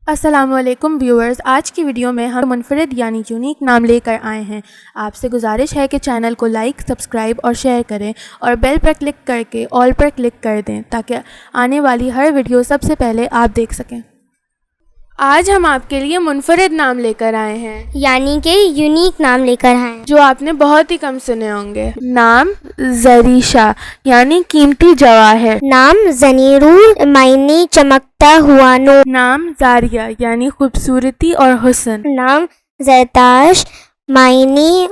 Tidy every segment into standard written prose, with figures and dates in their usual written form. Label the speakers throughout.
Speaker 1: السلام علیکم ویورز، آج کی ویڈیو میں ہم منفرد یعنی یونیک نام لے کر آئے ہیں۔ آپ سے گزارش ہے کہ چینل کو لائک، سبسکرائب اور شیئر کریں اور بیل پر کلک کر کے آل پر کلک کر دیں تاکہ آنے والی ہر ویڈیو سب سے پہلے آپ دیکھ سکیں۔ آج ہم آپ کے لیے منفرد نام لے کر آئے ہیں،
Speaker 2: یعنی کہ یونیک نام لے کر آئے ہیں
Speaker 1: جو آپ نے بہت ہی کم سنے ہوں گے۔ نام زریشہ یعنی قیمتی جواہر۔
Speaker 2: نام زنیرور معنی چمکتا ہوا نور۔
Speaker 1: نام زاریہ یعنی خوبصورتی اور حسن۔
Speaker 2: نام زرتاش معنی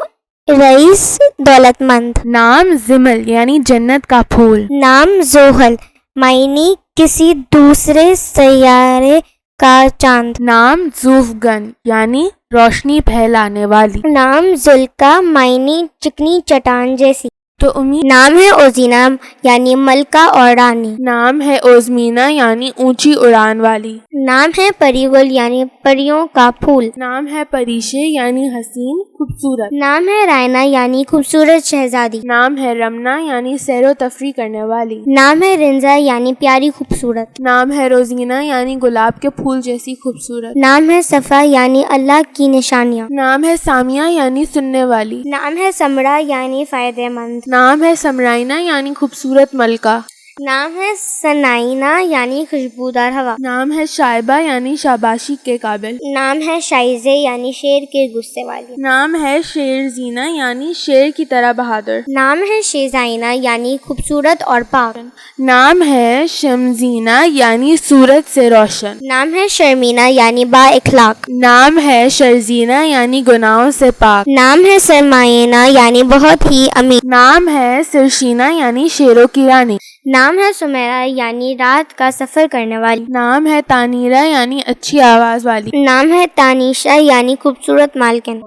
Speaker 2: رئیس دولت مند۔
Speaker 1: نام زمل یعنی جنت کا پھول۔
Speaker 2: نام زحل معنی کسی دوسرے سیارے کا چاند۔
Speaker 1: نام زوفگن یعنی روشنی پھیلانے والی۔
Speaker 2: نام زلکا معنی چکنی چٹان جیسی۔
Speaker 1: تو امید۔
Speaker 2: نام ہے اوزینا یعنی ملکہ اور رانی۔
Speaker 1: نام ہے اوزمینہ یعنی اونچی اڑان والی۔
Speaker 2: نام ہے پری گل یعنی پریوں کا پھول۔
Speaker 1: نام ہے پریشے یعنی حسین خوبصورت۔
Speaker 2: نام ہے رائنا یعنی خوبصورت شہزادی۔
Speaker 1: نام ہے رمنا یعنی سیر و تفریح کرنے والی۔
Speaker 2: نام ہے رنزا یعنی پیاری خوبصورت۔
Speaker 1: نام ہے روزینہ یعنی گلاب کے پھول جیسی خوبصورت۔
Speaker 2: نام ہے صفا یعنی اللہ کی نشانیاں۔
Speaker 1: نام ہے سامیہ یعنی سننے والی۔
Speaker 2: نام ہے سمرا یعنی فائدہ مند۔
Speaker 1: نام ہے سمرائنہ یعنی خوبصورت ملکہ۔
Speaker 2: نام ہے سنائنہ یعنی خوشبودار ہوا۔
Speaker 1: نام ہے شائبہ یعنی شاباشی کے قابل۔
Speaker 2: نام ہے شائزے یعنی شیر کے غصے والی۔
Speaker 1: نام ہے شیر زینہ یعنی شیر کی طرح بہادر۔
Speaker 2: نام ہے شیزائنہ یعنی خوبصورت اور پاک۔
Speaker 1: نام ہے شمزینہ یعنی سورج سے روشن۔
Speaker 2: نام ہے شرمینہ یعنی با اخلاق۔
Speaker 1: نام ہے شرزینہ یعنی گناہوں سے پاک۔
Speaker 2: نام ہے سرمائنہ یعنی بہت ہی امیر۔
Speaker 1: نام ہے سرشینہ یعنی شیروں کی رانی۔
Speaker 2: نام ہے سمیرہ یعنی رات کا سفر کرنے والی۔
Speaker 1: نام ہے تانیرہ یعنی اچھی آواز والی۔
Speaker 2: نام ہے تانیشہ یعنی خوبصورت مالکن۔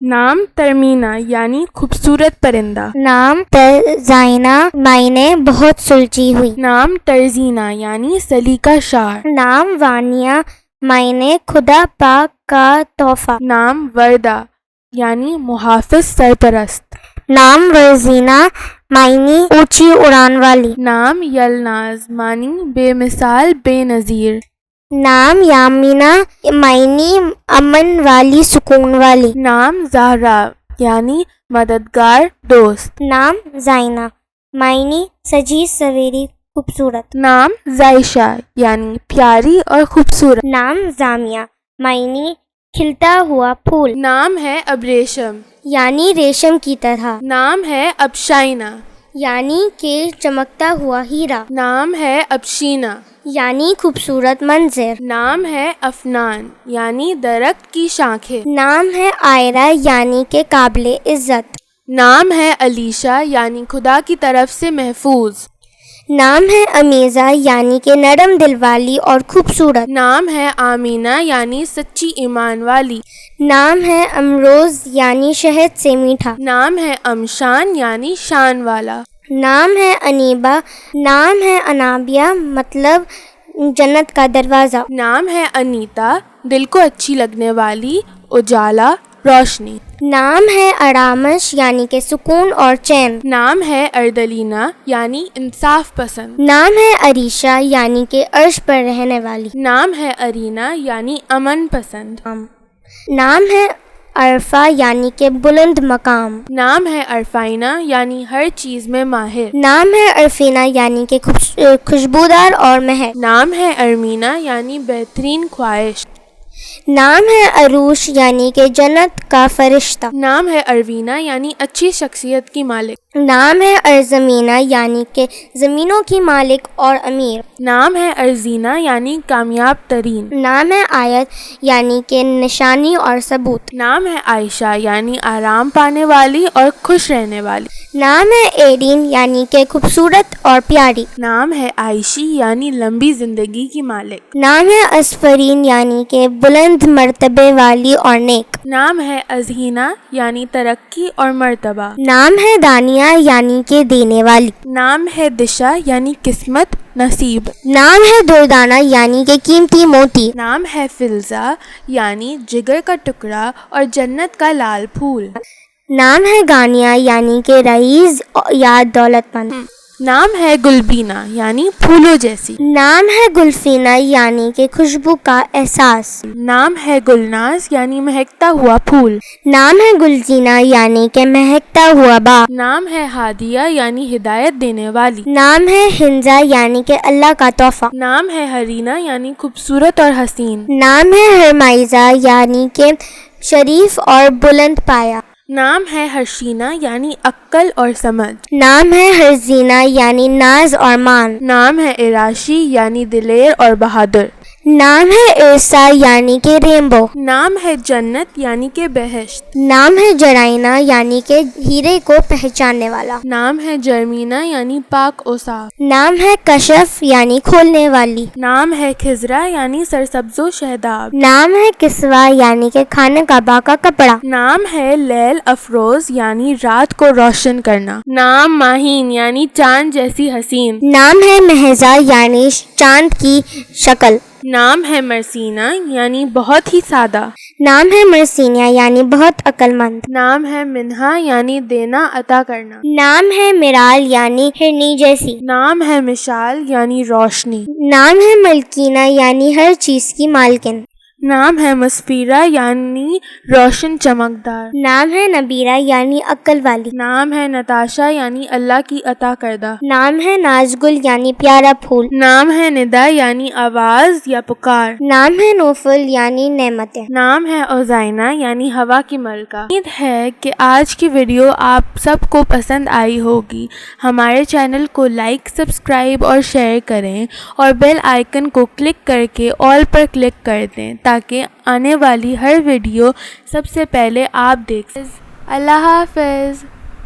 Speaker 1: نام ترمینہ یعنی خوبصورت پرندہ۔
Speaker 2: نام ترزائنہ معنی بہت سلجھی ہوئی۔
Speaker 1: نام ترزینہ یعنی سلیقہ شعر۔
Speaker 2: نام وانیہ معنی خدا پاک کا تحفہ۔
Speaker 1: نام وردہ یعنی محافظ سرپرست۔
Speaker 2: نام ورزینہ معنی اونچی اڑان والی۔
Speaker 1: نام یلناز معنی بے مثال بے نظیر۔
Speaker 2: نام یامینہ معنی امن والی سکون والی۔
Speaker 1: نام زہرا یعنی مددگار دوست۔
Speaker 2: نام زائنہ معنی سجی سویری خوبصورت۔
Speaker 1: نام زائشہ یعنی پیاری اور خوبصورت۔
Speaker 2: نام زامیہ معنی کھلتا ہوا پھول۔
Speaker 1: نام ہے ابریشم
Speaker 2: یعنی ریشم کی طرح۔
Speaker 1: نام ہے ابشائنہ
Speaker 2: یعنی کہ چمکتا ہوا ہیرا۔
Speaker 1: نام ہے ابشینہ
Speaker 2: یعنی خوبصورت منظر۔
Speaker 1: نام ہے افنان یعنی درخت کی شاخیں۔
Speaker 2: نام ہے آئرہ یعنی کہ قابل عزت۔
Speaker 1: نام ہے علیشہ یعنی خدا کی طرف سے محفوظ۔
Speaker 2: نام ہے امیزہ یعنی کہ نرم دل والی اور خوبصورت۔
Speaker 1: نام ہے آمینہ یعنی سچی ایمان والی۔
Speaker 2: نام ہے امروز یعنی شہد سے میٹھا۔
Speaker 1: نام ہے امشان یعنی شان والا۔
Speaker 2: نام ہے انیبہ نام ہے انابیہ مطلب جنت کا دروازہ۔ نام
Speaker 1: ہے انیتا دل کو اچھی لگنے والی، اجالا، روشنی۔
Speaker 2: نام ہے ارامش یعنی کہ سکون اور چین۔
Speaker 1: نام ہے اردلینا یعنی انصاف پسند۔
Speaker 2: نام ہے عریشہ یعنی کہ عرش پر رہنے والی۔
Speaker 1: نام ہے ارینا یعنی امن پسند۔
Speaker 2: نام ہے عرفہ یعنی کہ بلند مقام۔
Speaker 1: نام ہے عرفائنہ یعنی ہر چیز میں ماہر۔
Speaker 2: نام ہے عرفینہ یعنی کہ خوشبودار اور مہک۔
Speaker 1: نام ہے ارمینہ یعنی بہترین خواہش۔
Speaker 2: نام ہے عروش یعنی کہ جنت کا فرشتہ۔
Speaker 1: نام ہے اروینہ یعنی اچھی شخصیت کی مالک۔
Speaker 2: نام ہے ارزمینہ یعنی کہ زمینوں کی مالک اور امیر۔
Speaker 1: نام ہے ارزینہ یعنی کامیاب ترین۔
Speaker 2: نام ہے آیت یعنی کہ نشانی اور ثبوت۔
Speaker 1: نام ہے عائشہ یعنی آرام پانے والی اور خوش رہنے والی۔
Speaker 2: نام ہے ایرین یعنی کہ خوبصورت اور پیاری۔
Speaker 1: نام ہے عائشی یعنی لمبی زندگی کی مالک۔
Speaker 2: نام ہے اسفرین یعنی کہ بلند مرتبے والی اور نیک۔
Speaker 1: نام ہے ازہینہ یعنی ترقی اور مرتبہ۔
Speaker 2: نام ہے دانیہ یعنی کہ دینے والی۔
Speaker 1: نام ہے دشا یعنی قسمت نصیب۔
Speaker 2: نام ہے دردانہ یعنی کہ قیمتی موتی۔
Speaker 1: نام ہے فلزہ یعنی جگر کا ٹکڑا اور جنت کا لال پھول۔
Speaker 2: نام ہے گانیہ یعنی کہ رئیس یا دولت مند۔
Speaker 1: نام ہے گلبینہ یعنی پھولوں جیسی.
Speaker 2: نام ہے گلفینہ یعنی کہ خوشبو کا احساس.
Speaker 1: نام ہے گلناز یعنی مہکتا ہوا پھول.
Speaker 2: نام ہے گلزینہ یعنی کہ مہکتا ہوا باغ.
Speaker 1: نام ہے ہادیہ یعنی ہدایت دینے والی.
Speaker 2: نام ہے ہنزا یعنی کہ اللہ کا تحفہ.
Speaker 1: نام ہے ہرینا یعنی خوبصورت اور حسین.
Speaker 2: نام ہے ہرمائزہ یعنی کہ شریف اور بلند پایا.
Speaker 1: نام ہے ہرشینہ یعنی عقل اور سمجھ.
Speaker 2: نام ہے ہرزینہ یعنی ناز اور مان.
Speaker 1: نام ہے اراشی یعنی دلیر اور بہادر.
Speaker 2: نام ہے ارسا یعنی کہ رینبو.
Speaker 1: نام ہے جنت یعنی کہ بہشت.
Speaker 2: نام ہے جرائنا یعنی کہ ہیرے کو پہچاننے والا.
Speaker 1: نام ہے جرمینہ یعنی پاک و صاف.
Speaker 2: نام ہے کشف یعنی کھولنے والی.
Speaker 1: نام ہے خضرا یعنی سرسبز و شہداب.
Speaker 2: نام ہے کسوا یعنی کہ خانہ کعبہ کا کپڑا.
Speaker 1: نام ہے لیل افروز یعنی رات کو روشن کرنا. نام ماہین یعنی چاند جیسی حسین.
Speaker 2: نام ہے مہزا یعنی چاند کی شکل.
Speaker 1: نام ہے مرسینہ یعنی بہت ہی سادہ.
Speaker 2: نام ہے مرسینیا یعنی بہت عقل مند.
Speaker 1: نام ہے منہا یعنی دینا عطا کرنا.
Speaker 2: نام ہے مرال یعنی ہرنی جیسی.
Speaker 1: نام ہے مشال یعنی روشنی.
Speaker 2: نام ہے ملکینہ یعنی ہر چیز کی مالکن.
Speaker 1: نام ہے مسفیرہ یعنی روشن چمکدار.
Speaker 2: نام ہے نبیرہ یعنی عقل والی.
Speaker 1: نام ہے نتاشا یعنی اللہ کی عطا کردہ.
Speaker 2: نام ہے نازگل یعنی پیارا پھول.
Speaker 1: نام ہے ندا یعنی آواز یا پکار.
Speaker 2: نام ہے نوفل یعنی نعمتیں.
Speaker 1: نام ہے اوزائنہ یعنی ہوا کی ملکہ. امید ہے کہ آج کی ویڈیو آپ سب کو پسند آئی ہوگی. ہمارے چینل کو لائک، سبسکرائب اور شیئر کریں اور بیل آئیکن کو کلک کر کے آل پر کلک کر دیں تاکہ آنے والی ہر ویڈیو سب سے پہلے آپ دیکھ سکیں. اللہ حافظ.